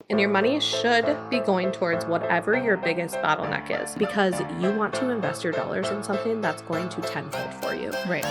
And your money should be going towards whatever your biggest bottleneck is, because you want to invest your dollars in something that's going to tenfold for you. Right.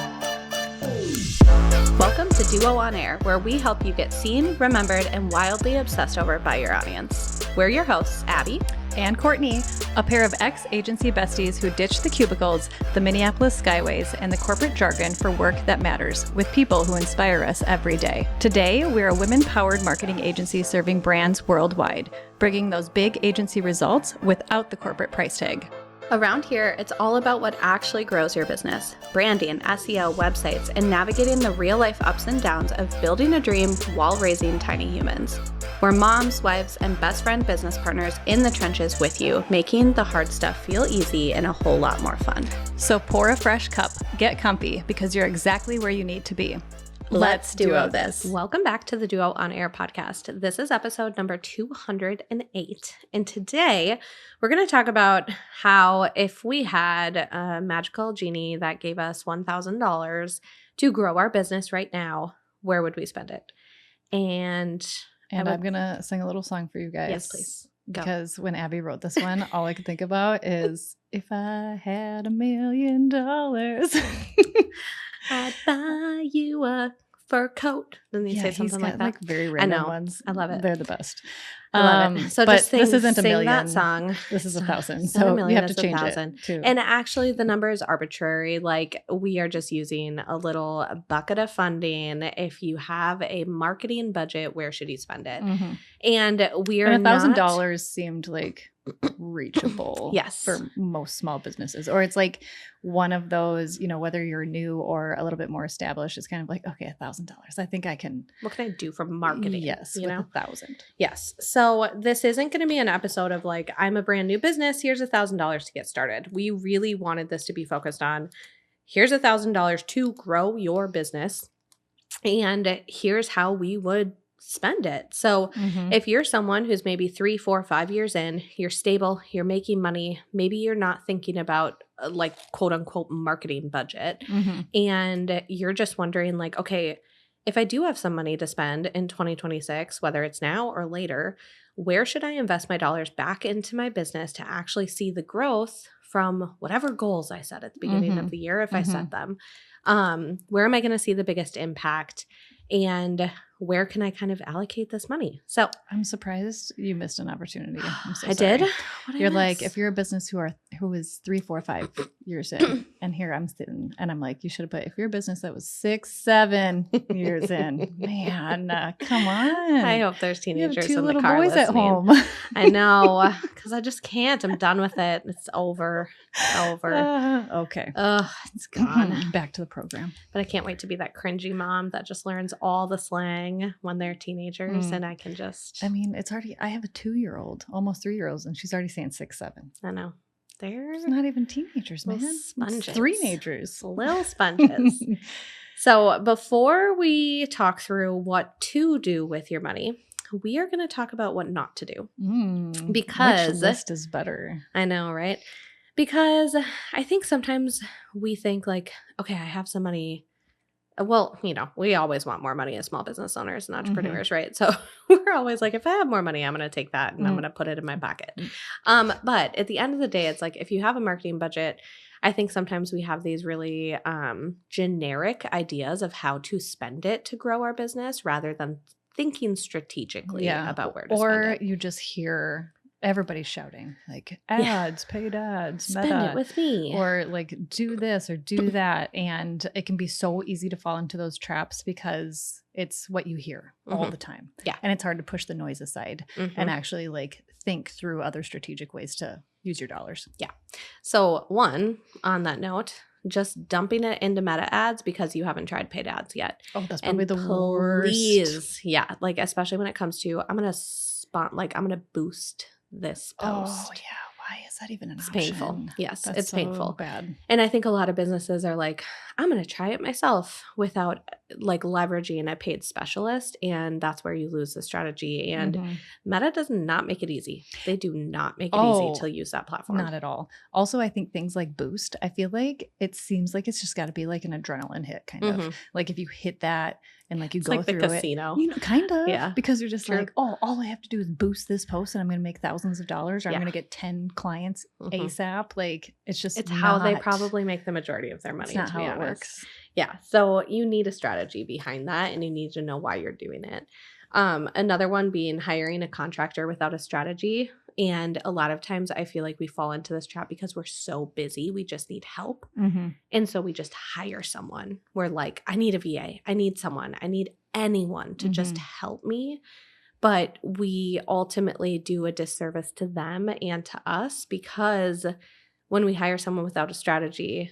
Welcome to Duo On Air, where we help you get seen, remembered, and wildly obsessed over by your audience. We're your hosts, Abby And Courtney, a pair of ex-agency besties who ditched the cubicles, the Minneapolis skyways, and the corporate jargon for work that matters, with people who inspire us every day. Today, we're a women-powered marketing agency serving brands worldwide, bringing those big agency results without the corporate price tag. Around here, it's all about what actually grows your business: branding, SEO, websites, and navigating the real-life ups and downs of building a dream while raising tiny humans. We're moms, wives, and best friend business partners in the trenches with you, making the hard stuff feel easy and a whole lot more fun. So pour a fresh cup, get comfy, because you're exactly where you need to be. Let's duo this. Welcome back to the Duo On Air podcast. This is episode number 208. And today we're going to talk about how if we had a magical genie that gave us $1,000 to grow our business right now, where would we spend it? And I'm going to sing a little song for you guys. Yes, please. Go. Because when Abby wrote this one, all I could think about is, if I had $1 million. I'd buy you a fur coat. Then you say something like that. Like very random I know. ones. I love it. They're the best. I love it. So but just sing, this isn't a sing million. that song. This is 1,000. It's not a So million, we have to it's change 1,000. it too. And actually, the number is arbitrary. Like, we are just using a little bucket of funding. If you have a marketing budget, where should you spend it? Mhm. And we are And not $1,000 seemed like reachable. Yes. For most small businesses. Or it's like one of those, whether you're new or a little bit more established, it's kind of like, okay, $1,000. I think I can. What can I do for marketing? Yes. You with know? 1,000. Yes. So this isn't going to be an episode of like, I'm a brand new business. Here's $1,000 to get started. We really wanted this to be focused on, here's $1,000 to grow your business. And here's how we would spend it. So if you're someone who's maybe 3, 4, 5 years in, you're stable, you're making money, maybe you're not thinking about like quote unquote marketing budget, and you're just wondering like, okay, if I do have some money to spend in 2026, whether it's now or later, where should I invest my dollars back into my business to actually see the growth from whatever goals I set at the beginning of the year, if I set them? Where am I going to see the biggest impact? And where can I kind of allocate this money? So I'm surprised you missed an opportunity. I'm so I sorry. did. What did I You're like, miss? if you're a business who is 3, 4, 5 years in, and here I'm sitting, and I'm like, you should have put, if you're a business that was 6, 7 years in, man, come on. I hope there's You have teenagers 2 in the little car boys listening. at home. I know, because I just can't. I'm done with it. It's over. Okay. Ugh, it's gone. Back to the program. But I can't wait to be that cringy mom that just learns all the slang when they're teenagers, and I can just. I mean, it's already, I have a 2-year-old, almost 3-year-olds, and she's already saying 6, 7. I know. They're It's not even teenagers, man. little It's sponges. 3-nagers. little sponges. So before we talk through what to do with your money, we are going to talk about what not to do. Because- which list is better? I know, right? Because I think sometimes we think like, okay, I have some money. Well, we always want more money as small business owners and entrepreneurs, right? So we're always like, if I have more money, I'm going to take that and I'm going to put it in my pocket. But at the end of the day, it's like, if you have a marketing budget, I think sometimes we have these really generic ideas of how to spend it to grow our business rather than thinking strategically about where to spend Or it. you just hear everybody shouting like ads, paid ads, Spend Meta, it with me. or like do this or do that. And it can be so easy to fall into those traps because it's what you hear all the time. Yeah. And it's hard to push the noise aside and actually like think through other strategic ways to use your dollars. Yeah. So one, on that note, just dumping it into Meta ads because you haven't tried paid ads yet. Oh, that's And probably the worst. please, yeah, like especially when it comes to, I'm gonna boost this post. Oh yeah. Why is that even an It's option? painful. Yes, That's it's so painful. bad. And I think a lot of businesses are like, I'm going to try it myself without like leveraging a paid specialist. And that's where you lose the strategy. And Meta does not make it easy. They do not make it easy to use that platform. Not at all. Also, I think things like Boost, I feel like it seems like it's just got to be like an adrenaline hit kind of. Like if you hit that, and like you It's go like the through casino. it, you know, kind of, Yeah. because you're just True. like, oh, all I have to do is boost this post and I'm going to make thousands of dollars, or I'm Yeah. going to get 10 clients Mhm. ASAP. Like it's just It's how they not- probably make the majority of their money, It's not to how be it honest. works. Yeah. So you need a strategy behind that, and you need to know why you're doing it. Another one being hiring a contractor without a strategy. And a lot of times I feel like we fall into this trap because we're so busy. We just need help. Mm-hmm. And so we just hire someone. We're like, I need a VA. I need someone. I need anyone to just help me. But we ultimately do a disservice to them and to us, because when we hire someone without a strategy,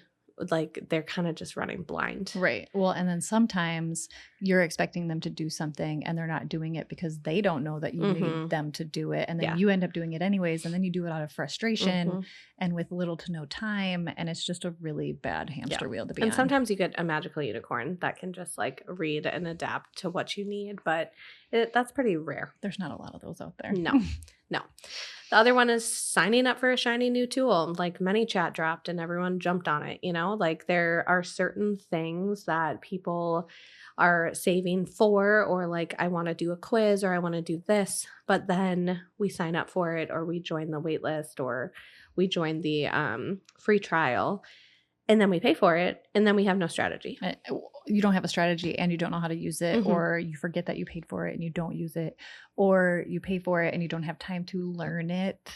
like they're kind of just running blind. Right. Well, and then sometimes you're expecting them to do something and they're not doing it because they don't know that you need them to do it. And then you end up doing it anyways. And then you do it out of frustration and with little to no time. And it's just a really bad hamster wheel to be on. And sometimes you get a magical unicorn that can just like read and adapt to what you need. But that's pretty rare. There's not a lot of those out there. No. The other one is signing up for a shiny new tool. Like ManyChat dropped and everyone jumped on it. You know, like there are certain things that people are saving for, or like, I want to do a quiz or I want to do this, but then we sign up for it, or we join the wait list, or we join the free trial, and then we pay for it, and then we have no strategy. You don't have a strategy and you don't know how to use it, or you forget that you paid for it and you don't use it, or you pay for it and you don't have time to learn it.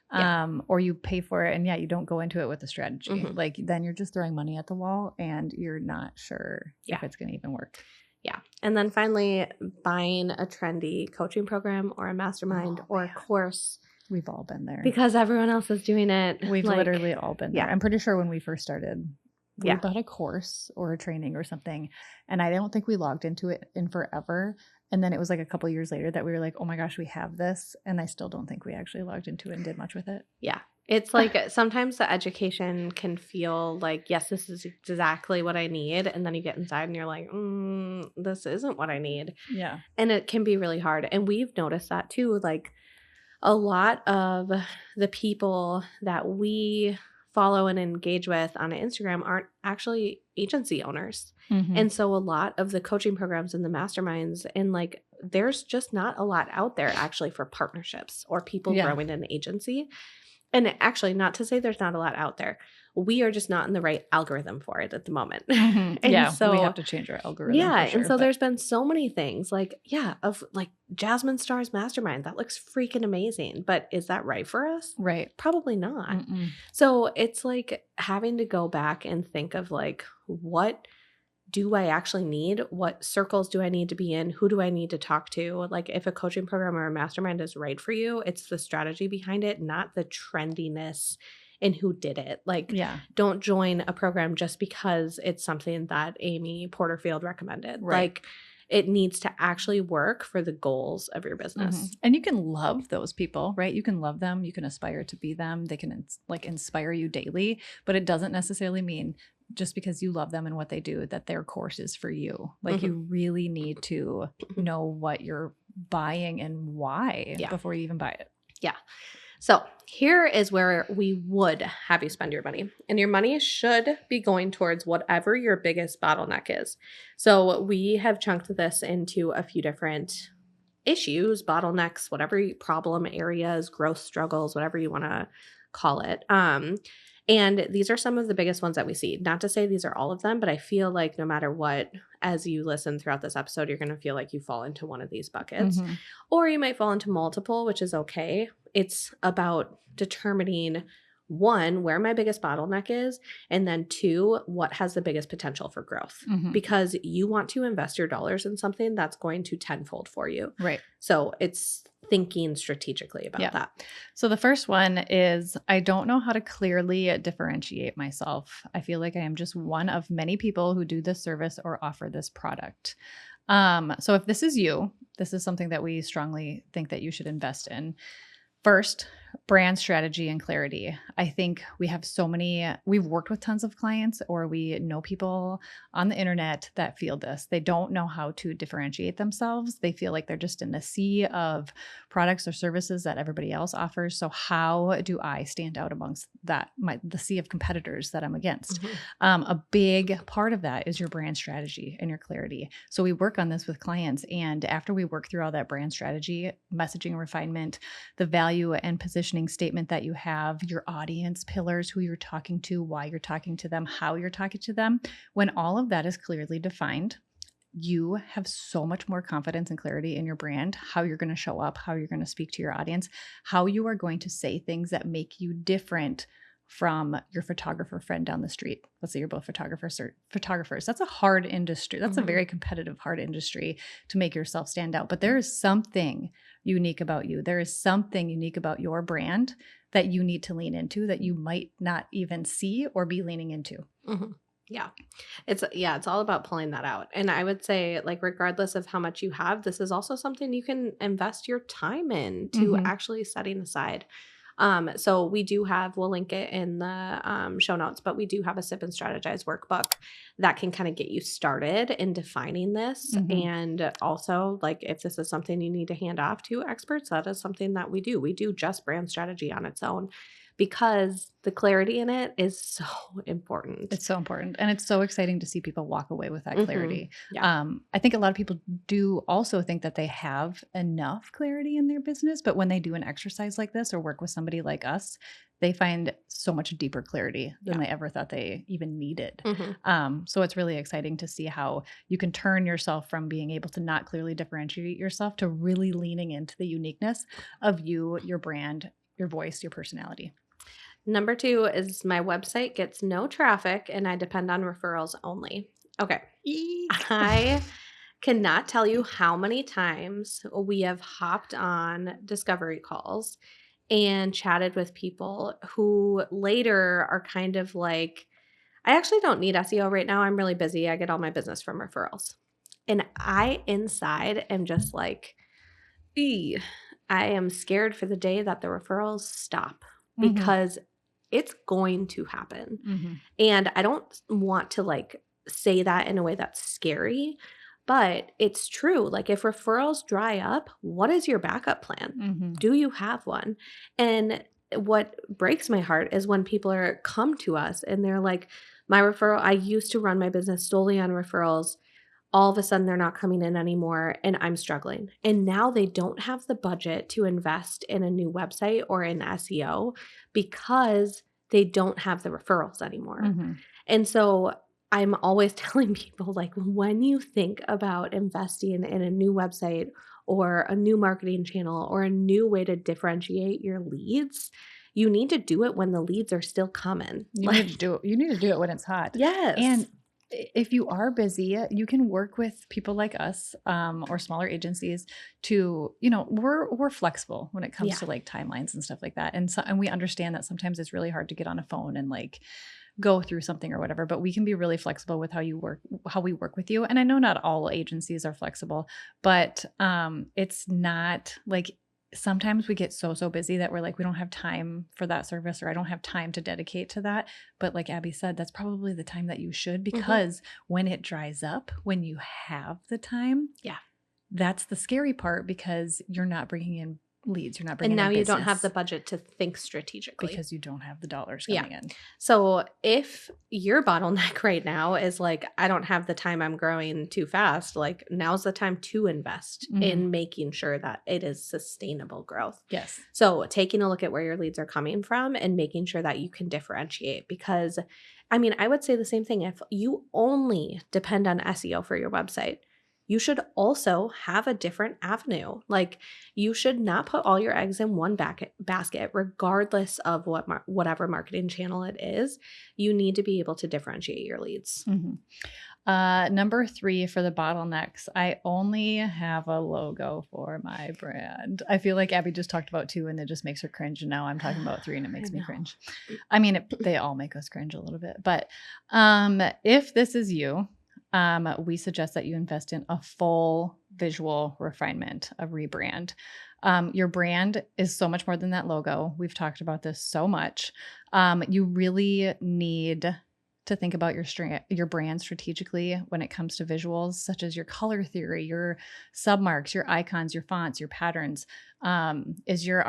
Or you pay for it and you don't go into it with a strategy. Like then you're just throwing money at the wall and you're not sure if it's going to even work. Yeah. And then finally, buying a trendy coaching program or a mastermind or a course. We've all been there. Because everyone else is doing it. We've literally all been there. Yeah. I'm pretty sure when we first started, we bought a course or a training or something. And I don't think we logged into it in forever. And then it was like a couple years later that we were like, oh my gosh, we have this. And I still don't think we actually logged into it and did much with it. Yeah. It's like sometimes the education can feel like, yes, this is exactly what I need. And then you get inside and you're like, this isn't what I need. Yeah. And it can be really hard. And we've noticed that too. Like a lot of the people that we follow and engage with on Instagram aren't actually agency owners. And so a lot of the coaching programs and the masterminds, and like there's just not a lot out there actually for partnerships or people growing an agency. And actually, not to say there's not a lot out there. We are just not in the right algorithm for it at the moment. And so we have to change our algorithm. Yeah. For sure, and so there's been so many things like, of like Jasmine Star's mastermind. That looks freaking amazing. But is that right for us? Right. Probably not. So it's like having to go back and think of like, what do I actually need? What circles do I need to be in? Who do I need to talk to? Like if a coaching program or a mastermind is right for you, it's the strategy behind it, not the trendiness and who did it. Like don't join a program just because it's something that Amy Porterfield recommended. Right. Like it needs to actually work for the goals of your business. And you can love those people, right? You can love them. You can aspire to be them. They can like inspire you daily, but it doesn't necessarily mean just because you love them and what they do that their course is for you. Like you really need to know what you're buying and why before you even buy it. Yeah. So here is where we would have you spend your money. And your money should be going towards whatever your biggest bottleneck is. So we have chunked this into a few different issues, bottlenecks, whatever problem areas, growth struggles, whatever you want to call it. And these are some of the biggest ones that we see. Not to say these are all of them, but I feel like no matter what, as you listen throughout this episode, you're going to feel like you fall into one of these buckets. Or you might fall into multiple, which is okay. It's about determining, one, where my biggest bottleneck is, and then two, what has the biggest potential for growth. Because you want to invest your dollars in something that's going to tenfold for you. Right. So it's thinking strategically about that. So the first one is I don't know how to clearly differentiate myself. I feel like I am just one of many people who do this service or offer this product. So if this is you, this is something that we strongly think that you should invest in. First, brand strategy and clarity. I think we've worked with tons of clients, or we know people on the internet that feel this. They don't know how to differentiate themselves. They feel like they're just in a sea of products or services that everybody else offers. So how do I stand out amongst the sea of competitors that I'm against? A big part of that is your brand strategy and your clarity. So we work on this with clients. And after we work through all that brand strategy, messaging refinement, the value and positioning statement that you have, your audience pillars, who you're talking to, why you're talking to them, how you're talking to them. When all of that is clearly defined, you have so much more confidence and clarity in your brand, how you're going to show up, how you're going to speak to your audience, how you are going to say things that make you different from your photographer friend down the street. Let's say you're both photographers. That's a hard industry. That's a very competitive, hard industry to make yourself stand out. But there is something unique about you. There is something unique about your brand that you need to lean into that you might not even see or be leaning into. Yeah. It's all about pulling that out. And I would say, like, regardless of how much you have, this is also something you can invest your time in to actually setting aside. So we do we'll link it in the show notes, but we do have a Sip and Strategize workbook that can kind of get you started in defining this. And also, like, if this is something you need to hand off to experts, that is something that we do. We do just brand strategy on its own, because the clarity in it is so important. It's so important. And it's so exciting to see people walk away with that clarity. Yeah. I think a lot of people do also think that they have enough clarity in their business, but when they do an exercise like this or work with somebody like us, they find so much deeper clarity than they ever thought they even needed. So it's really exciting to see how you can turn yourself from being able to not clearly differentiate yourself to really leaning into the uniqueness of you, your brand, your voice, your personality. Number 2 is my website gets no traffic and I depend on referrals only. Okay. I cannot tell you how many times we have hopped on discovery calls and chatted with people who later are kind of like, I actually don't need SEO right now. I'm really busy. I get all my business from referrals. And I inside am just like, I am scared for the day that the referrals stop, because it's going to happen. And I don't want to like say that in a way that's scary, but it's true. Like, if referrals dry up, what is your backup plan? Do you have one? And what breaks my heart is when people come to us and they're like, I used to run my business solely on referrals. All of a sudden, they're not coming in anymore and I'm struggling. And now they don't have the budget to invest in a new website or in SEO because they don't have the referrals anymore. And so I'm always telling people, like, when you think about investing in a new website or a new marketing channel or a new way to differentiate your leads, you need to do it when the leads are still coming. You need to do it when it's hot. Yes. And if you are busy, you can work with people like us, or smaller agencies to, we're flexible when it comes to like timelines and stuff like that. And we understand that sometimes it's really hard to get on a phone and like go through something or whatever, but we can be really flexible with how we work with you. And I know not all agencies are flexible, but it's not like, sometimes we get so busy that we're like, we don't have time for that service, or I don't have time to dedicate to that. But like Abby said, that's probably the time that you should, because when it dries up, when you have the time, that's the scary part, because you're not bringing in leads. You're not bringing in business. And now you don't have business the budget to think strategically because you don't have the dollars coming in. So if your bottleneck right now is like, I don't have the time, I'm growing too fast, like, now's the time to invest in making sure that it is sustainable growth. Yes. So taking a look at where your leads are coming from and making sure that you can differentiate, because I mean, I would say the same thing. If you only depend on SEO for your website, you should also have a different avenue. Like, you should not put all your eggs in one basket, regardless of whatever marketing channel it is. You need to be able to differentiate your leads. Number 3 for the bottlenecks, I only have a logo for my brand. I feel like Abby just talked about 2 and it just makes her cringe. And now I'm talking about 3 and it makes me cringe. I mean, they all make us cringe a little bit, but if this is you, we suggest that you invest in a full visual refinement, a rebrand. Your brand is so much more than that logo. We've talked about this so much. You really need to think about your brand strategically when it comes to visuals, such as your color theory, your submarks, your icons, your fonts, your patterns. Are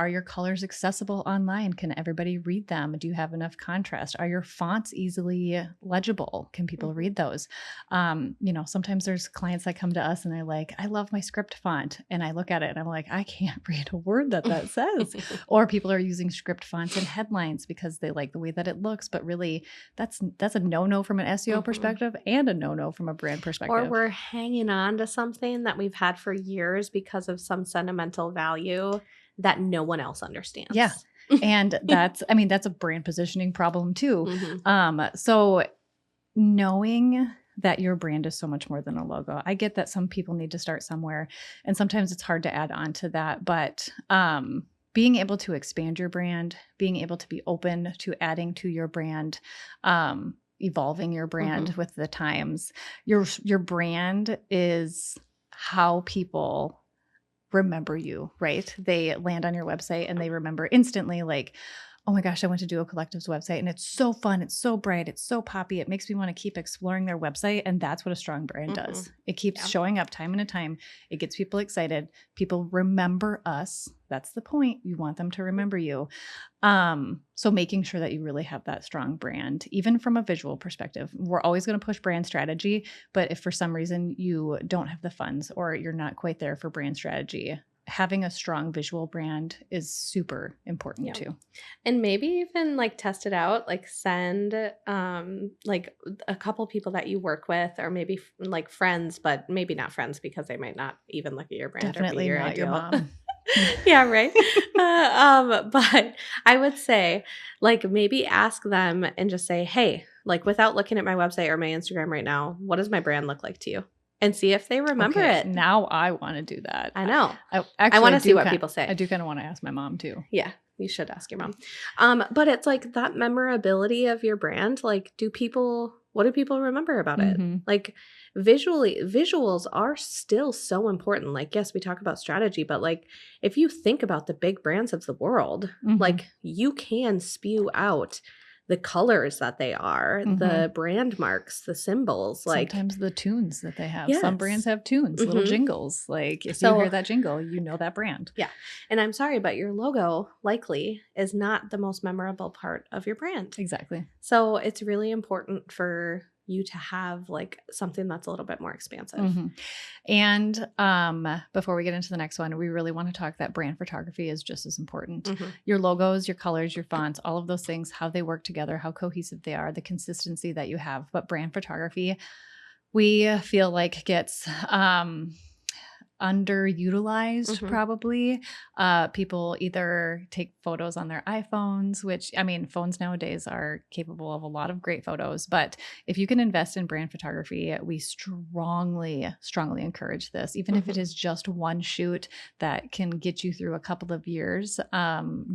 your colors accessible online? Can everybody read them? Do you have enough contrast? Are your fonts easily legible? Can people read those? Sometimes there's clients that come to us and they're like, I love my script font. And I look at it and I'm like, I can't read a word that says. Or people are using script fonts in headlines because they like the way that it looks. But really, that's a no-no from an SEO perspective and a no-no from a brand perspective. Or we're hanging on to something that we've had for years because of some sentimental value that no one else understands. Yeah. And that's a brand positioning problem too. So knowing that your brand is so much more than a logo. I get that some people need to start somewhere and sometimes it's hard to add on to that, but being able to expand your brand, being able to be open to adding to your brand, evolving your brand with the times. Your brand is how people remember you, right? They land on your website and they remember instantly like, oh my gosh, I went to Do a Collective's website and it's so fun. It's so bright. It's so poppy. It makes me want to keep exploring their website. And that's what a strong brand does. It keeps showing up time and time. It gets people excited. People remember us. That's the point. You want them to remember you. So making sure that you really have that strong brand, even from a visual perspective. We're always going to push brand strategy, but if for some reason you don't have the funds or you're not quite there for brand strategy, having a strong visual brand is super important too. And maybe even like test it out, like send like a couple people that you work with or maybe like friends, but maybe not friends because they might not even look at your brand Definitely or be your not ideal. your mom. Yeah, right. But I would say like maybe ask them and just say, hey, like without looking at my website or my Instagram right now, what does my brand look like to you? And see if they remember it. Now I want to do that. I know. I want to see what people say. I do kind of want to ask my mom too. Yeah, you should ask your mom. But it's like that memorability of your brand. Like, what do people remember about it? Like visuals are still so important. Like, yes, we talk about strategy, but like if you think about the big brands of the world, like you can spew out the colors that they are, the brand marks, the symbols, like sometimes the tunes that they have. Yes. Some brands have tunes, little jingles. Like if you hear that jingle, you know that brand. Yeah. And I'm sorry, but your logo likely is not the most memorable part of your brand. Exactly. So it's really important for you to have like something that's a little bit more expansive. And before we get into the next one, we really want to talk that brand photography is just as important. Your logos, your colors, your fonts, all of those things, how they work together, how cohesive they are, the consistency that you have. But brand photography, we feel like gets underutilized probably. People either take photos on their iPhones, which phones nowadays are capable of a lot of great photos, but if you can invest in brand photography, we strongly encourage this. Even if it is just one shoot that can get you through a couple of years,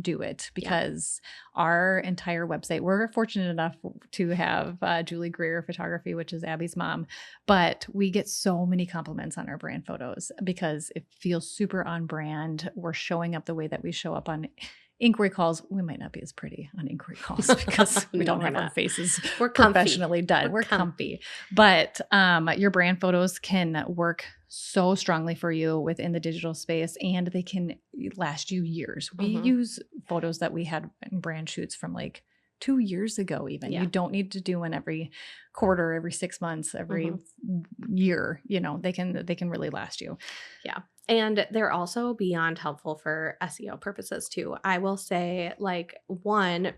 do it, because our entire website, we're fortunate enough to have Julie Greer Photography, which is Abby's mom, but we get so many compliments on our brand photos because it feels super on brand. We're showing up the way that we show up on inquiry calls. We might not be as pretty on inquiry calls because we don't have our faces professionally done. We're comfy. But your brand photos can work so strongly for you within the digital space, and they can last you years. We use photos that we had in brand shoots from like 2 years ago even. You don't need to do one every quarter, every 6 months, every year. They can really last you. Yeah. And they're also beyond helpful for SEO purposes too. I will say, like,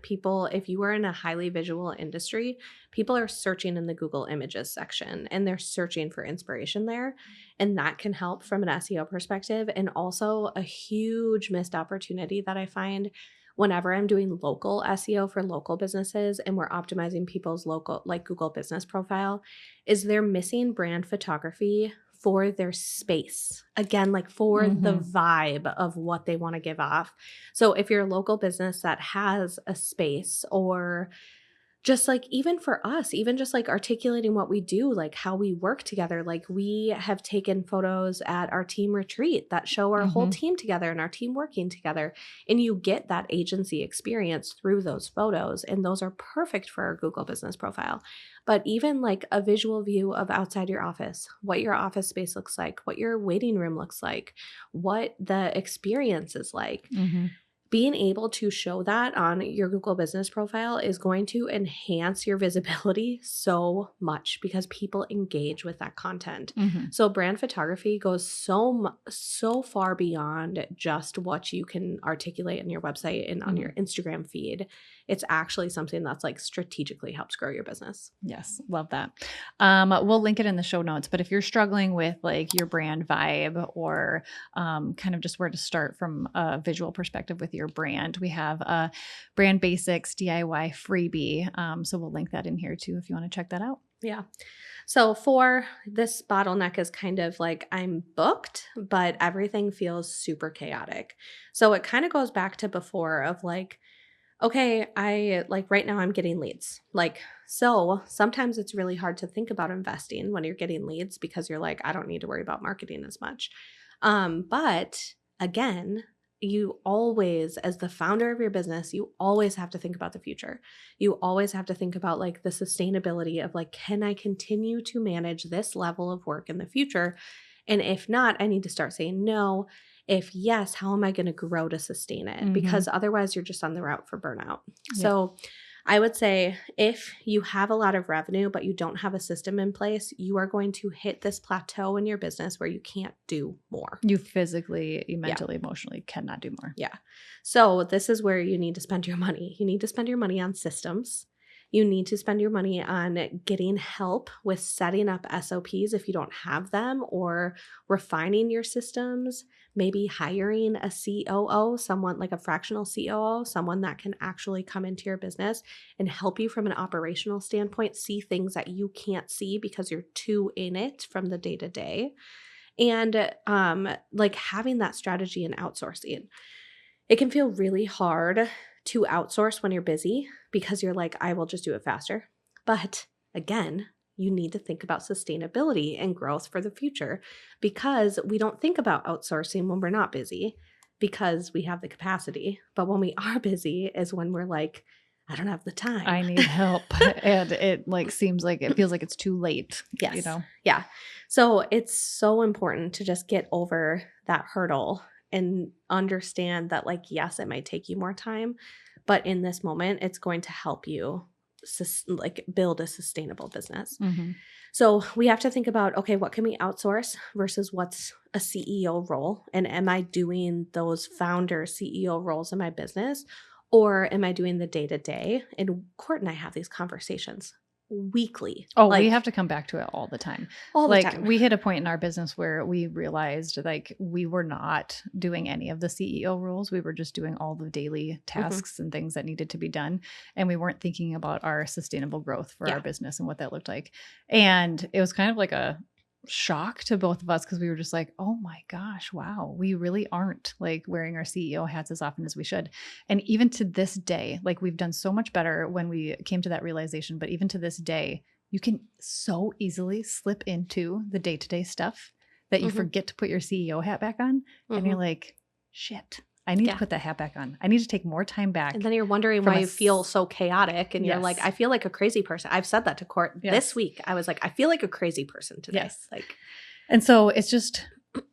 people, if you are in a highly visual industry, people are searching in the Google Images section and they're searching for inspiration there. And that can help from an SEO perspective. And also a huge missed opportunity that I find whenever I'm doing local SEO for local businesses and we're optimizing people's local, like Google business profile, is they're missing brand photography for their space. Again, like for the vibe of what they want to give off. So if you're a local business that has a space or just like even for us, even just like articulating what we do, like how we work together. Like we have taken photos at our team retreat that show our whole team together and our team working together. And you get that agency experience through those photos. And those are perfect for our Google business profile. But even like a visual view of outside your office, what your office space looks like, what your waiting room looks like, what the experience is like. Being able to show that on your Google business profile is going to enhance your visibility so much because people engage with that content. So brand photography goes so far beyond just what you can articulate on your website and on your Instagram feed. It's actually something that's like strategically helps grow your business. Yes. Love that. We'll link it in the show notes, but if you're struggling with like your brand vibe or kind of just where to start from a visual perspective with your brand, we have a Brand Basics DIY freebie. So we'll link that in here too if you want to check that out. Yeah. So for this bottleneck is kind of like I'm booked, but everything feels super chaotic. So it kind of goes back to before of like, okay, I like right now I'm getting leads. Like, so sometimes it's really hard to think about investing when you're getting leads because you're like, I don't need to worry about marketing as much. But again, you always, as the founder of your business, you always have to think about the future. You always have to think about like the sustainability of like, can I continue to manage this level of work in the future? And if not, I need to start saying no. If yes, how am I going to grow to sustain it? Because otherwise you're just on the route for burnout. So I would say if you have a lot of revenue, but you don't have a system in place, you are going to hit this plateau in your business where you can't do more. You physically, you mentally, emotionally cannot do more. Yeah. So this is where you need to spend your money. You need to spend your money on systems. You need to spend your money on getting help with setting up SOPs if you don't have them, or refining your systems, maybe hiring a COO, someone like a fractional COO, someone that can actually come into your business and help you from an operational standpoint, see things that you can't see because you're too in it from the day to day. And like having that strategy and outsourcing. It can feel really hard to outsource when you're busy because you're like, I will just do it faster. But again, you need to think about sustainability and growth for the future because we don't think about outsourcing when we're not busy because we have the capacity. But when we are busy is when we're like, I don't have the time. I need help. And it like seems like it feels like it's too late. Yes. You know? Yeah. So it's so important to just get over that hurdle and understand that like, yes, it might take you more time, but in this moment, it's going to help you like build a sustainable business. So we have to think about, okay, what can we outsource versus what's a CEO role? And am I doing those founder CEO roles in my business? Or am I doing the day-to-day? And Court and I have these conversations weekly. Oh, we have to come back to it all the time. All the time. We hit a point in our business where we realized like we were not doing any of the CEO roles. We were just doing all the daily tasks and things that needed to be done. And we weren't thinking about our sustainable growth for our business and what that looked like. And it was kind of like a shock to both of us because we were just like, oh my gosh, wow, we really aren't like wearing our CEO hats as often as we should. And even to this day, like we've done so much better when we came to that realization, but even to this day, you can so easily slip into the day-to-day stuff that you forget to put your CEO hat back on. And you're like, shit, I need to put that hat back on. I need to take more time back. And then you're wondering why you feel so chaotic. And you're like, I feel like a crazy person. I've said that to Court this week. I was like, I feel like a crazy person today. And so it's just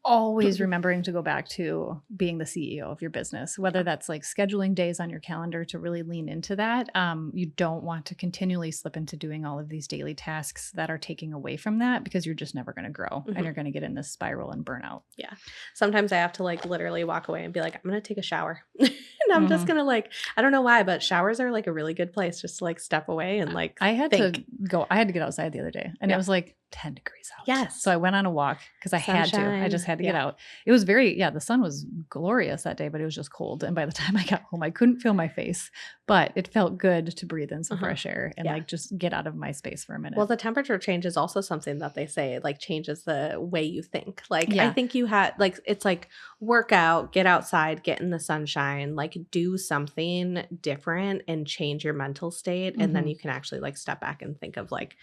always remembering to go back to being the CEO of your business, whether that's like scheduling days on your calendar to really lean into that. You don't want to continually slip into doing all of these daily tasks that are taking away from that because you're just never going to grow and you're going to get in this spiral and burnout. Yeah. Sometimes I have to like literally walk away and be like, I'm going to take a shower. And I'm just going to like, I don't know why, but showers are like a really good place just to like step away and like I had to get outside the other day and it was like 10 degrees out. Yes. So I went on a walk because I had to. I just had had to get out. It was the sun was glorious that day, but it was just cold. And by the time I got home, I couldn't feel my face, but it felt good to breathe in some fresh air and like just get out of my space for a minute. Well, the temperature change is also something that they say like changes the way you think. Like I think you had like, it's like work out, get outside, get in the sunshine, like do something different and change your mental state. And then you can actually like step back and think of like,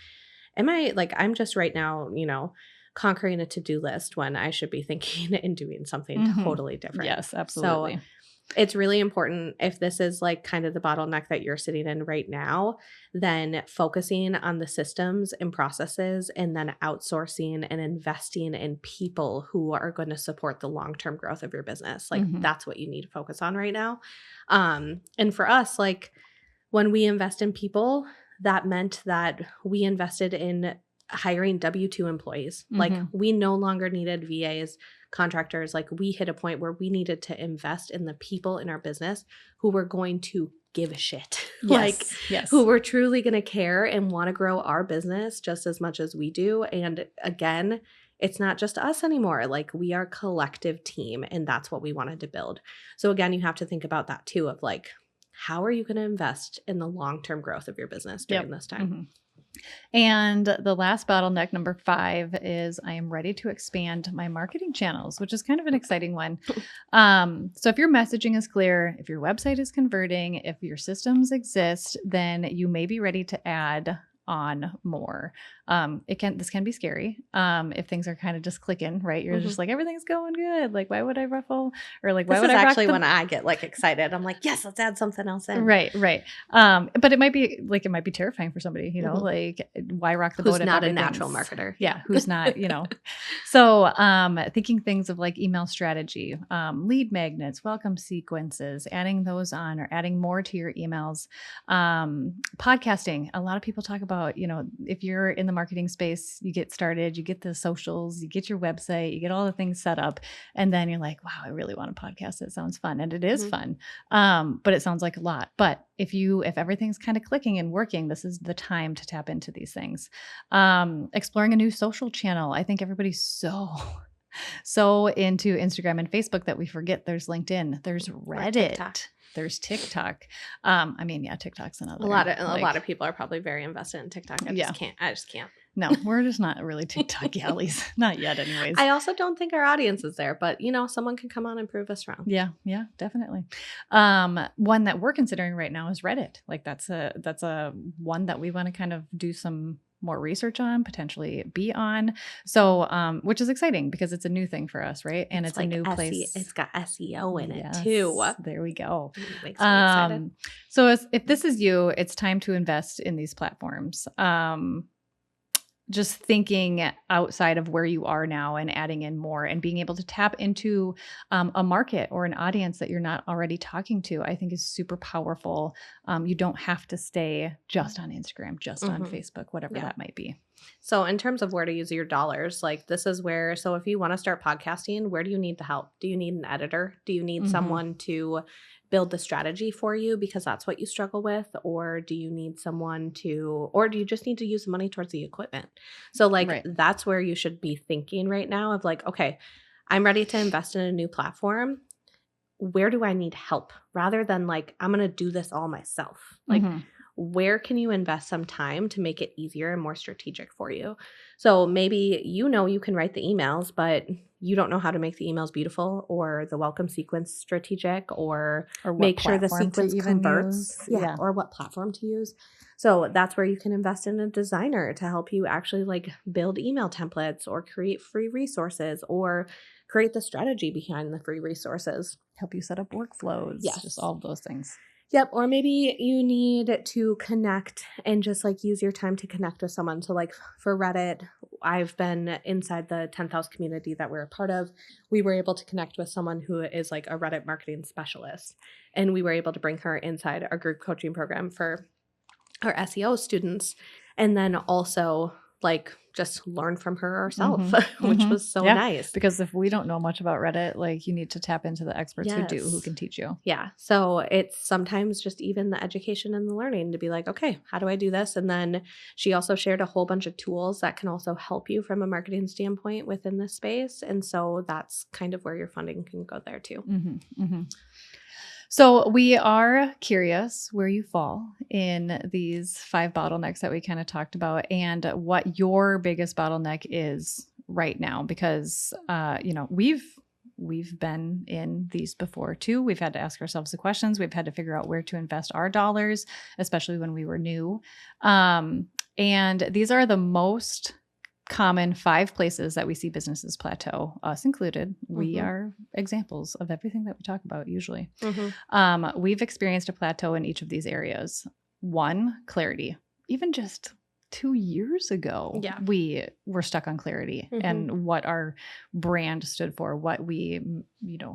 I'm just right now, conquering a to-do list when I should be thinking and doing something totally different. Yes, absolutely. So it's really important if this is like kind of the bottleneck that you're sitting in right now, then focusing on the systems and processes and then outsourcing and investing in people who are going to support the long-term growth of your business. Like that's what you need to focus on right now. And for us, like when we invest in people, that meant that we invested in hiring W-2 employees. Like we no longer needed VAs, contractors. Like we hit a point where we needed to invest in the people in our business who were going to give a shit. Who were truly going to care and want to grow our business just as much as we do. And again, it's not just us anymore. Like we are a collective team and that's what we wanted to build. So again, you have to think about that too of like, how are you going to invest in the long-term growth of your business during this time? And the last bottleneck, number 5, is I am ready to expand my marketing channels, which is kind of an exciting one. So if your messaging is clear, if your website is converting, if your systems exist, then you may be ready to add on more. This can be scary. If things are kind of just clicking, right? You're just like, everything's going good. Like, why would I ruffle? Or like, why would I rock actually when I get like excited, I'm like, yes, let's add something else in. Right. But it might be terrifying for somebody, like why rock the boat? Who's not a natural marketer. Yeah. Who's not, So, thinking things of like email strategy, lead magnets, welcome sequences, adding those on or adding more to your emails, podcasting. A lot of people talk about, if you're in the marketing space, you get started, you get the socials, you get your website, you get all the things set up. And then you're like, wow, I really want a podcast. It sounds fun. And it is fun. But it sounds like a lot. But if everything's kind of clicking and working, this is the time to tap into these things. Exploring a new social channel. I think everybody's so into Instagram and Facebook that we forget there's LinkedIn, there's Reddit, there's TikTok. TikTok's another. A lot of people are probably very invested in TikTok. I just can't. No, we're just not really TikTok galleys. Not yet anyways. I also don't think our audience is there, but someone can come on and prove us wrong. Yeah, definitely. One that we're considering right now is Reddit. Like that's a one that we want to kind of do some more research on, potentially be on. So, which is exciting because it's a new thing for us, right? And it's like a new place. It's got SEO in it too. There we go. Makes me excited. So if this is you, it's time to invest in these platforms. Just thinking outside of where you are now and adding in more and being able to tap into a market or an audience that you're not already talking to, I think is super powerful. You don't have to stay just on Instagram, just on Facebook, whatever that might be. So in terms of where to use your dollars, like this is where, so if you want to start podcasting, where do you need the help? Do you need an editor? Do you need someone to build the strategy for you because that's what you struggle with? Or do you need someone or do you just need to use the money towards the equipment? So that's where you should be thinking right now of like, okay, I'm ready to invest in a new platform. Where do I need help? Rather than like, I'm going to do this all myself. Like, where can you invest some time to make it easier and more strategic for you? So maybe you can write the emails, but you don't know how to make the emails beautiful or the welcome sequence strategic or make sure the sequence converts. Or what platform to use. So that's where you can invest in a designer to help you actually like build email templates or create free resources or create the strategy behind the free resources. Help you set up workflows. Yes. Just all of those things. Yep. Or maybe you need to connect and just like use your time to connect with someone. So like for Reddit, I've been inside the 10th house community that we're a part of. We were able to connect with someone who is like a Reddit marketing specialist. And we were able to bring her inside our group coaching program for our SEO students. And then also like just learn from her herself, Mhm. which Mhm. was so Yeah, nice. because if we don't know much about Reddit, like you need to tap into the experts who do, who Yes. can teach you. Yeah. So it's sometimes just even the education and the learning to be like, okay, how do I do this? And then she also shared a whole bunch of tools that can also help you from a marketing standpoint within this space. And so that's kind of where your funding can go there too. Mm-hmm, mm-hmm. So we are curious where you fall in these 5 bottlenecks that we kind of talked about and what your biggest bottleneck is right now, because, we've been in these before too. We've had to ask ourselves the questions. We've had to figure out where to invest our dollars, especially when we were new. And these are the most common 5 places that we see businesses plateau, us included. We are examples of everything that we talk about usually. We've experienced a plateau in each of these areas. 1, clarity. Even just 2 years ago, we were stuck on clarity and what our brand stood for, what we,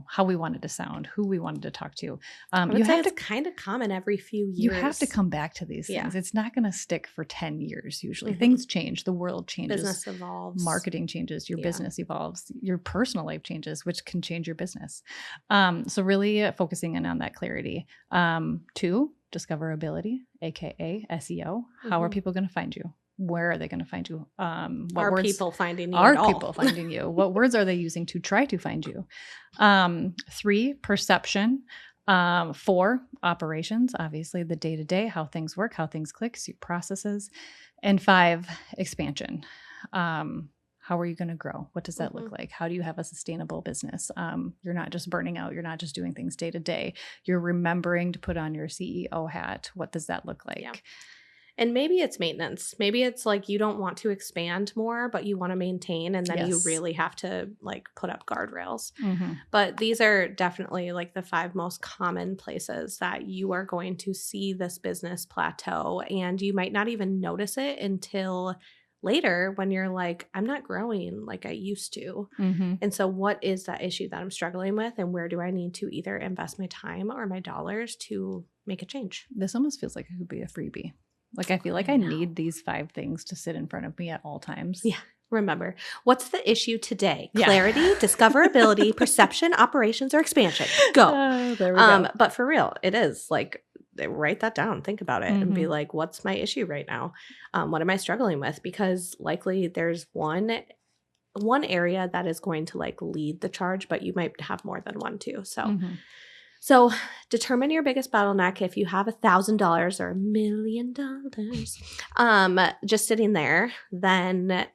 how we wanted to sound, who we wanted to talk to. You have to kind of common every few years. You have to come back to these things. It's not going to stick for 10 years usually. Things change. The world changes. Business evolves. Marketing changes. Your business evolves. Your personal life changes, which can change your business. So really focusing in on that clarity. 2, discoverability, aka SEO. How are people going to find you? Where are they going to find you? Are people finding you? Are people finding you? What words are they using to try to find you? 3, perception. 4, operations. Obviously, the day-to-day, how things work, how things click, your processes. And 5, expansion. How are you going to grow? What does that look like? How do you have a sustainable business? You're not just burning out. You're not just doing things day to day. You're remembering to put on your CEO hat. What does that look like? Yeah. And maybe it's maintenance. Maybe it's like you don't want to expand more, but you want to maintain. And then you really have to like put up guardrails. But these are definitely like the 5 most common places that you are going to see this business plateau. And you might not even notice it until later when you're like, I'm not growing like I used to. And so what is that issue that I'm struggling with? And where do I need to either invest my time or my dollars to make a change? This almost feels like it could be a freebie. Like I feel like I need these 5 things to sit in front of me at all times. Yeah. Remember, what's the issue today? Clarity, discoverability, perception, operations, or expansion. Go. There we go. But for real, it is like, write that down, think about it, and be like, what's my issue right now? What am I struggling with? Because likely there's one area that is going to like lead the charge, but you might have more than one too. So determine your biggest bottleneck. If you have $1,000 or $1 million just sitting there, then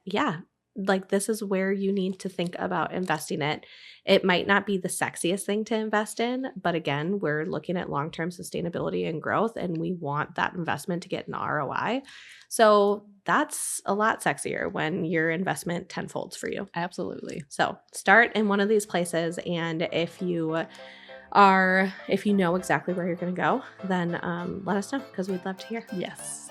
like this is where you need to think about investing it. It might not be the sexiest thing to invest in, but again, we're looking at long-term sustainability and growth, and we want that investment to get an ROI. So that's a lot sexier when your investment tenfolds for you. Absolutely. So start in one of these places, and if you know exactly where you're going to go, then let us know because we'd love to hear. Yes.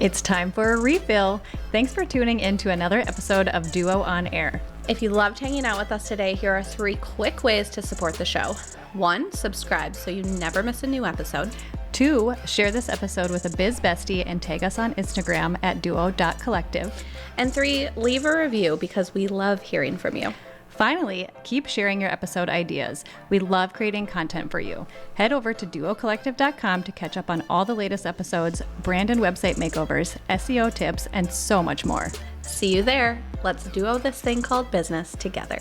It's time for a refill. Thanks for tuning in to another episode of Duo on Air. If you loved hanging out with us today, here are 3 quick ways to support the show. 1, subscribe so you never miss a new episode. 2, share this episode with a biz bestie and tag us on Instagram at duo.collective. And 3, leave a review because we love hearing from you. Finally, keep sharing your episode ideas. We love creating content for you. Head over to duocollective.com to catch up on all the latest episodes, brand and website makeovers, SEO tips, and so much more. See you there. Let's duo this thing called business together.